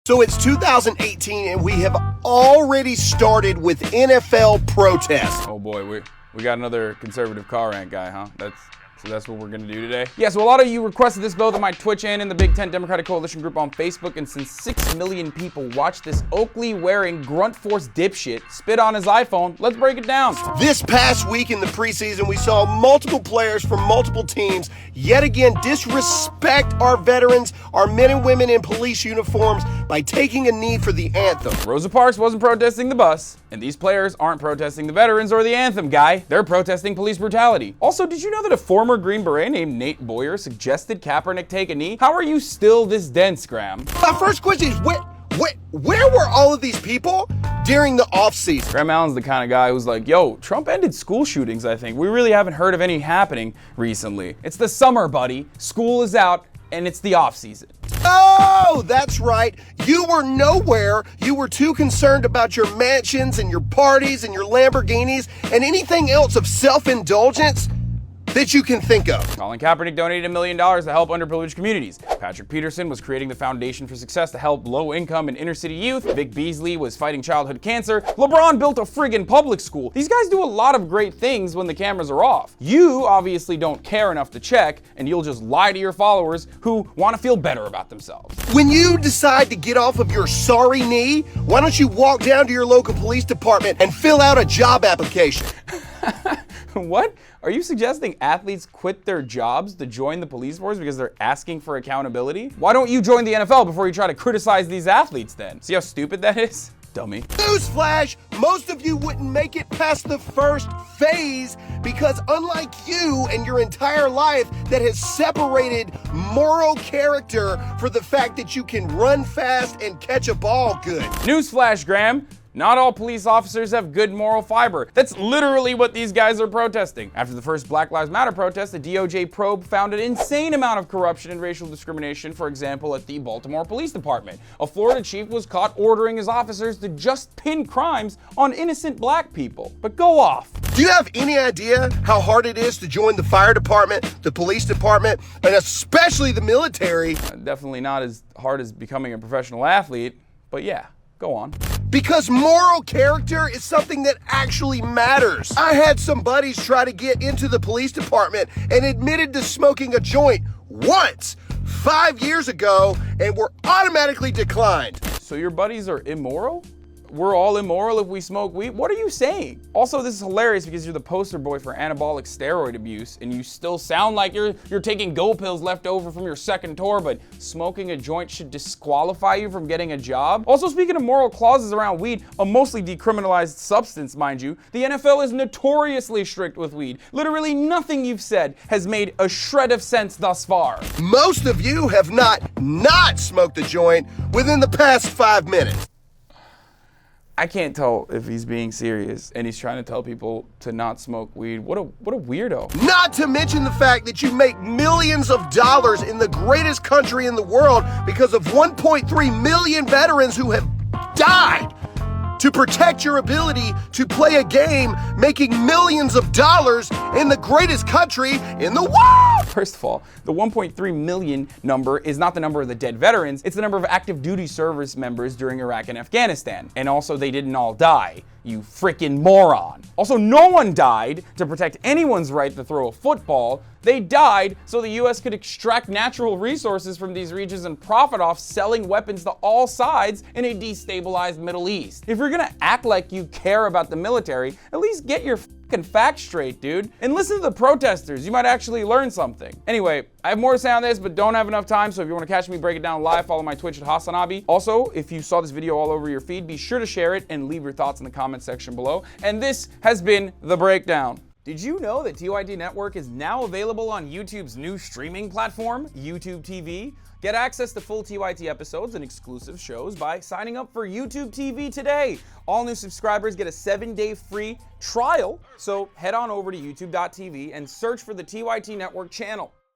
So it's 2018 and we have already started with NFL protests. Oh boy, we got another conservative car rant guy, huh? So that's what we're gonna do today? Yeah, so a lot of you requested this both on my Twitch and in the Big Tent Democratic Coalition group on Facebook, and since 6 million people watched this Oakley-wearing grunt force dipshit spit on his iPhone, let's break it down. This past week in the preseason, we saw multiple players from multiple teams yet again disrespect our veterans, our men and women in police uniforms, by taking a knee for the anthem. Rosa Parks wasn't protesting the bus, and these players aren't protesting the veterans or the anthem, guy. They're protesting police brutality. Also, did you know that a former Green Beret named Nate Boyer suggested Kaepernick take a knee? How are you still this dense, Graham? My first question is, where were all of these people during the offseason? Graham Allen's the kind of guy who's like, yo, Trump ended school shootings, I think. We really haven't heard of any happening recently. It's the summer, buddy. School is out, and it's the offseason. Oh, that's right. You were nowhere. You were too concerned about your mansions and your parties and your Lamborghinis and anything else of self-indulgence that you can think of. Colin Kaepernick donated $1 million to help underprivileged communities. Patrick Peterson was creating the Foundation for Success to help low-income and inner-city youth. Vic Beasley was fighting childhood cancer. LeBron built a friggin' public school. These guys do a lot of great things when the cameras are off. You obviously don't care enough to check, and you'll just lie to your followers who want to feel better about themselves. When you decide to get off of your sorry knee, why don't you walk down to your local police department and fill out a job application? What? Are you suggesting athletes quit their jobs to join the police force because they're asking for accountability? Why don't you join the NFL before you try to criticize these athletes then? See how stupid that is? Dummy. Newsflash, most of you wouldn't make it past the first phase because unlike you and your entire life that has separated moral character for the fact that you can run fast and catch a ball good. Newsflash, Graham. Not all police officers have good moral fiber. That's literally what these guys are protesting. After the first Black Lives Matter protest, the DOJ probe found an insane amount of corruption and racial discrimination, for example, at the Baltimore Police Department. A Florida chief was caught ordering his officers to just pin crimes on innocent black people. But go off. Do you have any idea how hard it is to join the fire department, the police department, and especially the military? Definitely not as hard as becoming a professional athlete, but yeah, go on. Because moral character is something that actually matters. I had some buddies try to get into the police department and admitted to smoking a joint once 5 years ago and were automatically declined. So your buddies are immoral? We're all immoral if we smoke weed? What are you saying? Also, this is hilarious because you're the poster boy for anabolic steroid abuse and you still sound like you're taking Go pills left over from your second tour, but smoking a joint should disqualify you from getting a job? Also, speaking of moral clauses around weed, a mostly decriminalized substance, mind you, the NFL is notoriously strict with weed. Literally nothing you've said has made a shred of sense thus far. Most of you have not smoked a joint within the past 5 minutes. I can't tell if he's being serious and he's trying to tell people to not smoke weed. What a weirdo. Not to mention the fact that you make millions of dollars in the greatest country in the world because of 1.3 million veterans who have died to protect your ability to play a game, making millions of dollars in the greatest country in the world. First of all, the 1.3 million number is not the number of the dead veterans, it's the number of active duty service members during Iraq and Afghanistan. And also, they didn't all die, you frickin' moron. Also, no one died to protect anyone's right to throw a football. They died so the US could extract natural resources from these regions and profit off selling weapons to all sides in a destabilized Middle East. If you're gonna act like you care about the military, at least get your fucking facts straight, dude. And listen to the protesters, you might actually learn something. Anyway, I have more to say on this, but don't have enough time, so if you want to catch me break it down live, follow my Twitch at Hasan. Also, if you saw this video all over your feed, be sure to share it and leave your thoughts in the comment section below. And this has been The Breakdown. Did you know that TYT Network is now available on YouTube's new streaming platform, YouTube TV? Get access to full TYT episodes and exclusive shows by signing up for YouTube TV today. All new subscribers get a 7-day free trial, so head on over to youtube.tv and search for the TYT Network channel.